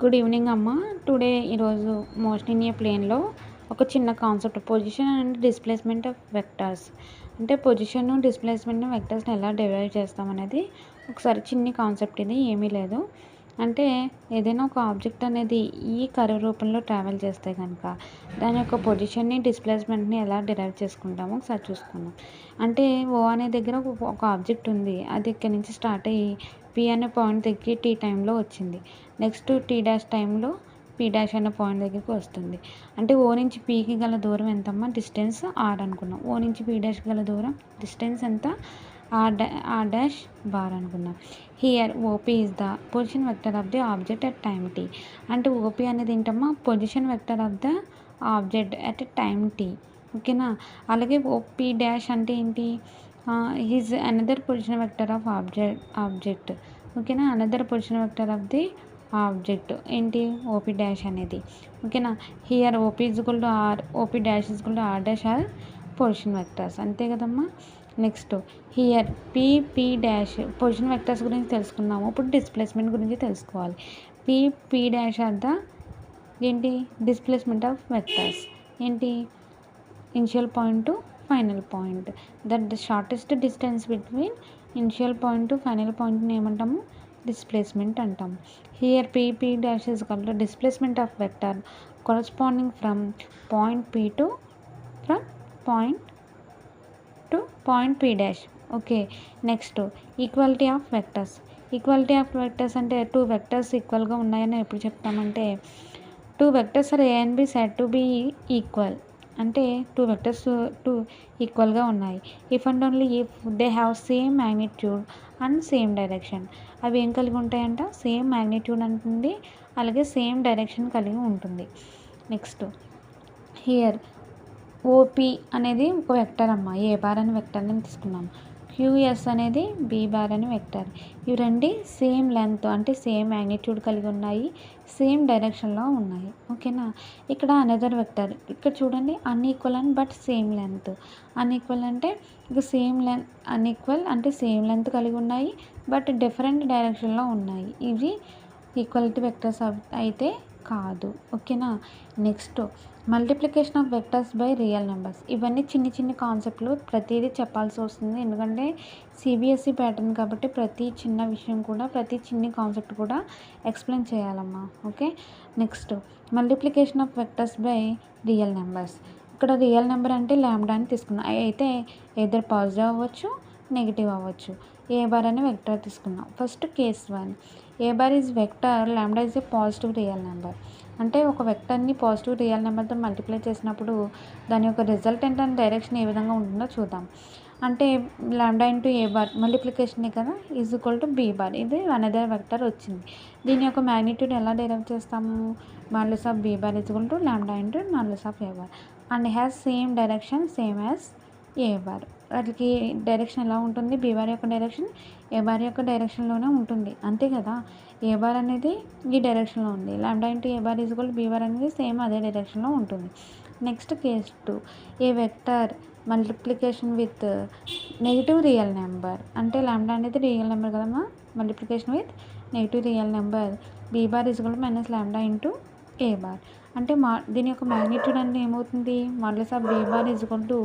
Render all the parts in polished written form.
Good evening అమ్మ. ఈరోజు motion in a ప్లేన్లో ఒక చిన్న concept position and displacement of vectors అంటే పొజిషన్ డిస్ప్లేస్మెంట్ వెక్టర్స్ని ఎలా డిరైవ్ చేస్తామనేది ఒకసారి చిన్ని కాన్సెప్ట్. ఇది ఏమీ లేదు అంటే ఏదైనా ఒక ఆబ్జెక్ట్ అనేది ఈ కర్వ్ రూపంలో ట్రావెల్ చేస్తే కనుక దాని యొక్క పొజిషన్ని డిస్ప్లేస్మెంట్ని ఎలా డిరైవ్ చేసుకుంటామో ఒకసారి చూసుకుందాం. అంటే ఓ అనే దగ్గర ఒక ఆబ్జెక్ట్ ఉంది, అది ఇక్కడ నుంచి స్టార్ట్ అయ్యి పి అనే పాయింట్ దగ్గర టీ టైంలో వచ్చింది. నెక్స్ట్ టీ డాష్ టైంలో పీ డాష్ అనే పాయింట్ దగ్గరికి వస్తుంది. అంటే ఓ నుంచి పీకి గల దూరం ఎంతమ్మా? డిస్టెన్స్ ఆర్ అనుకున్నాం. ఓ నుంచి పీ డాష్ గల దూరం డిస్టెన్స్ ఎంత? ఆర్ డాష్ బార్ అనుకున్నాం. Here OP is the position vector of the object at time T. అంటే ఓపీ అనేది ఏంటమ్మా? Position vector of the object at time T. ఓకేనా? అలాగే ఓపీ డాష్ అంటే ఏంటి? Is another position vector of object. ఓకేనా? Another position vector of the object ఏంటి? OP dash అనేది. ఓకేనా? Here OP equal to R, OP dash equal to R dash R position vectors. అంతే కదమ్మా. Next here P dash position vectors గురించి తెలుసుకున్నాము. ఇప్పుడు displacement గురించి తెలుసుకోవాలి. పీ డాష్ ఆర్ ద ఏంటి? Displacement of vectors. ఏంటి? Initial point to final point. That the shortest distance between initial point to final పాయింట్ని ఏమంటాము? డిస్ప్లేస్మెంట్ అంటాం. Here P dash is equal to displacement of vector corresponding from point P to point P dash. Okay. Next equality of vectors. Equality of vectors అంటే two vectors ఈక్వల్గా ఉన్నాయని ఎప్పుడు చెప్తామంటే two vectors R A and B said to be equal. అంటే two vectors ఈక్వల్గా ఉన్నాయి if and only if they have same magnitude and same direction. అవి ఏం కలిగి ఉంటాయంట? సేమ్ మ్యాగ్నిట్యూడ్ ఉంటుంది, అలాగే సేమ్ డైరెక్షన్ కలిగి ఉంటుంది. నెక్స్ట్ హియర్ ఓపీ అనేది ఒక వెక్టర్ అమ్మ. ఏ బార్ అని వెక్టర్ని తీసుకున్నాం. క్యూఎస్ అనేది బి బార్ అని వెక్టర్. ఇవి రెండు సేమ్ లెంత్ అంటే సేమ్ మ్యాగ్నిట్యూడ్ కలిగి ఉన్నాయి, సేమ్ డైరెక్షన్లో ఉన్నాయి. ఓకేనా? ఇక్కడ అనదర్ వెక్టర్. ఇక్కడ చూడండి, unequal and but same length. Unequal అంటే ఇక సేమ్ లెంత్, అన్ఈక్వల్ అంటే సేమ్ లెంత్ కలిగి ఉన్నాయి బట్ డిఫరెంట్ డైరెక్షన్లో ఉన్నాయి. ఇవి ఈక్వాలిటీ వెక్టర్స్ అయితే కాదు. ఓకేనా? Next multiplication of vectors by real numbers. ఇవన్నీ చిన్ని కాన్సెప్ట్లు, ప్రతిదీ చెప్పాల్సి వస్తుంది ఎందుకంటే సిబిఎస్ఈ ప్యాటర్న్ కాబట్టి ప్రతి చిన్న విషయం కూడా, ప్రతి చిన్ని కాన్సెప్ట్ కూడా ఎక్స్ప్లెయిన్ చేయాలమ్మా. Okay. Next multiplication of vectors by real numbers. ఇక్కడ రియల్ నెంబర్ అంటే ల్యాండా అని తీసుకున్నాం. అయితే ఎయిదర్ పాజిటివ్ అవ్వచ్చు, నెగిటివ్ అవ్వచ్చు. ఏ బార్ అనే వెక్టర్ తీసుకున్నాం. First case 1, A bar is vector, ల్యాండా is a positive real number. అంటే ఒక వెక్టర్ని పాజిటివ్ రియల్ నెంబర్తో మల్టిప్లై చేసినప్పుడు దాని యొక్క రిజల్టెంట్ అండ్ డైరెక్షన్ ఏ విధంగా ఉంటుందో చూద్దాం. అంటే ల్యాండా ఇంటూ ఏ బార్ మల్టిప్లికేషనే కదా, is equal to be bar. ఇది అనదర్ వెక్టర్ వచ్చింది. దీని యొక్క మ్యాగ్నిట్యూడ్ ఎలా డెరైవ్ చేస్తాము? Modulus of be bar is equal to lambda into modulus of A bar and has same direction same as a bar. వాటికి direction ఎలా ఉంటుంది? Be bar యొక్క డైరెక్షన్ ఏ బార్ యొక్క డైరెక్షన్లోనే ఉంటుంది. అంతే కదా. ఏ బార్ అనేది ఈ డైరెక్షన్లో ఉంది, ల్యాండా into A bar is equal to be bar అనేది సేమ్ అదే డైరెక్షన్లో ఉంటుంది. Next case 2, A vector multiplication with negative real number. అంటే ల్యాండా అనేది రియల్ నెంబర్ కదమ్మా. Multiplication with negative real number be bar is equal to minus lambda into A bar. అంటే దీని యొక్క మ్యాగ్నిట్యూడ్ అంటే ఏమవుతుంది? Modulus of be bar is equal to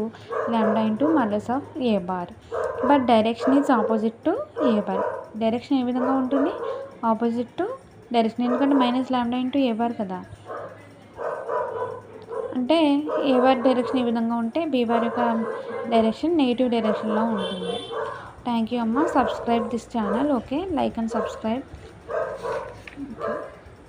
lambda into modulus of A bar. But direction is opposite to A bar. Direction ఏ విధంగా ఉంటుంది? Opposite to direction. ఎందుకంటే minus lambda into A bar కదా. అంటే ఏ బార్ డైరెక్షన్ ఈ విధంగా ఉంటే B bar యొక్క డైరెక్షన్ నెగిటివ్ డైరెక్షన్లో ఉంటుంది. థ్యాంక్ యూ అమ్మ. Subscribe this channel. Okay, like and subscribe. Okay.